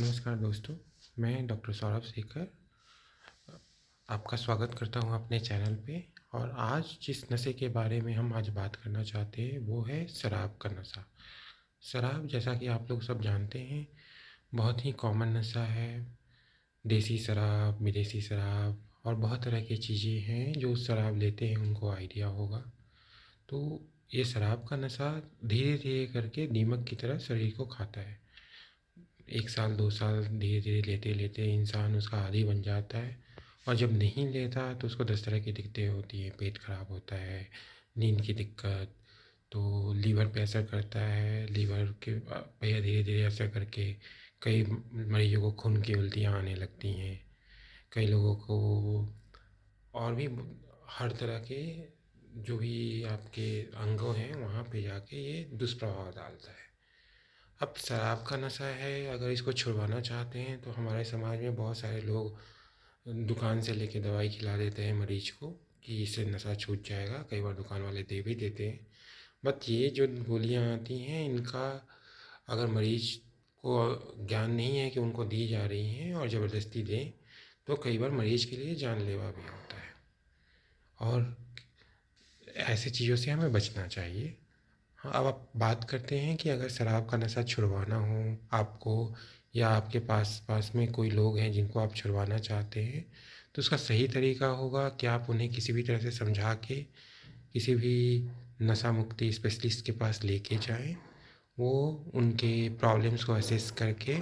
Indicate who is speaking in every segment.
Speaker 1: नमस्कार दोस्तों, मैं डॉक्टर सौरभ शेखर आपका स्वागत करता हूं अपने चैनल पे। और आज जिस नशे के बारे में हम आज बात करना चाहते हैं वो है शराब का नशा। शराब, जैसा कि आप लोग सब जानते हैं, बहुत ही कॉमन नशा है। देसी शराब, विदेशी शराब और बहुत तरह की चीज़ें हैं जो शराब लेते हैं उनको आइडिया होगा। तो ये शराब का नशा धीरे धीरे करके दीमक की तरह शरीर को खाता है। 1 साल 2 साल धीरे धीरे लेते लेते इंसान उसका आदी बन जाता है। और जब नहीं लेता तो उसको 10 तरह की दिक्कतें होती हैं। पेट खराब होता है, नींद की दिक्कत, तो लीवर पे असर करता है। लीवर के पे धीरे धीरे असर करके कई मरीजों को खून की उल्टियाँ आने लगती हैं। कई लोगों को और भी हर तरह के जो भी आपके अंगों हैं वहाँ पे जाके ये दुष्प्रभाव डालता है। अब शराब का नशा है, अगर इसको छुड़वाना चाहते हैं तो हमारे समाज में बहुत सारे लोग दुकान से लेके दवाई खिला देते हैं मरीज को कि इससे नशा छूट जाएगा। कई बार दुकान वाले दे भी देते हैं। बट ये जो गोलियां आती हैं इनका अगर मरीज को ज्ञान नहीं है कि उनको दी जा रही हैं और ज़बरदस्ती दें तो कई बार मरीज के लिए जानलेवा भी होता है। और ऐसी चीज़ों से हमें बचना चाहिए। हाँ, अब आप बात करते हैं कि अगर शराब का नशा छुड़वाना हो आपको, या आपके पास में कोई लोग हैं जिनको आप छुड़वाना चाहते हैं, तो उसका सही तरीका होगा कि आप उन्हें किसी भी तरह से समझा के किसी भी नशा मुक्ति स्पेशलिस्ट के पास लेके जाएं। वो उनके प्रॉब्लम्स को असेस करके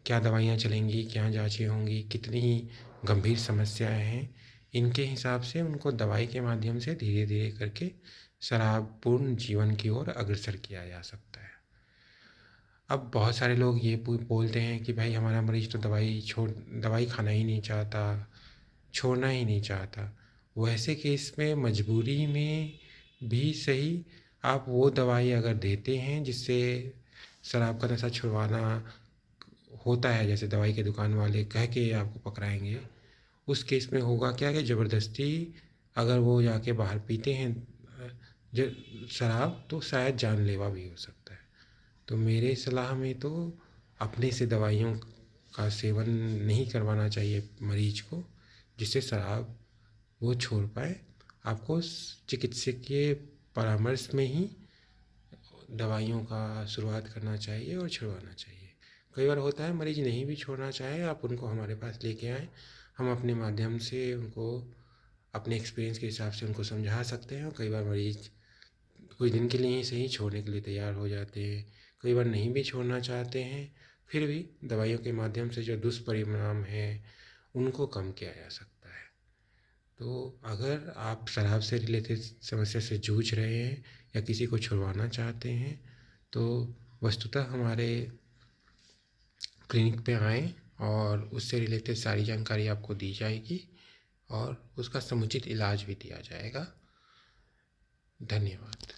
Speaker 1: क्या दवाइयाँ चलेंगी, क्या जाँचें होंगी, कितनी गंभीर समस्याएं हैं, इनके हिसाब से उनको दवाई के माध्यम से धीरे धीरे करके शराबपूर्ण जीवन की ओर अग्रसर किया जा सकता है। अब बहुत सारे लोग ये बोलते हैं कि भाई हमारा मरीज़ तो दवाई खाना ही नहीं चाहता, छोड़ना ही नहीं चाहता। वैसे केस में मजबूरी में भी सही आप वो दवाई अगर देते हैं जिससे शराब का नशा छुड़वाना होता है, जैसे दवाई के दुकान वाले कह के आपको पकड़ाएंगे, उस केस में होगा क्या कि ज़बरदस्ती अगर वो जाके बाहर पीते हैं जो शराब, तो शायद जानलेवा भी हो सकता है। तो मेरे सलाह में तो अपने से दवाइयों का सेवन नहीं करवाना चाहिए मरीज को, जिससे शराब वो छोड़ पाए। आपको चिकित्सकीय परामर्श में ही दवाइयों का शुरुआत करना चाहिए और छुड़वाना चाहिए। कई बार होता है मरीज नहीं भी छोड़ना चाहे, आप उनको हमारे पास लेके आएँ, हम अपने माध्यम से उनको अपने एक्सपीरियंस के हिसाब से उनको समझा सकते हैं। और कई बार मरीज कुछ दिन के लिए ही सही छोड़ने के लिए तैयार हो जाते हैं। कई बार नहीं भी छोड़ना चाहते हैं, फिर भी दवाइयों के माध्यम से जो दुष्परिणाम हैं उनको कम किया जा सकता है। तो अगर आप शराब से रिलेटेड समस्या से जूझ रहे हैं या किसी को छुड़वाना चाहते हैं तो वस्तुतः हमारे क्लिनिक पे आएँ और उससे रिलेटेड सारी जानकारी आपको दी जाएगी और उसका समुचित इलाज भी दिया जाएगा। धन्यवाद।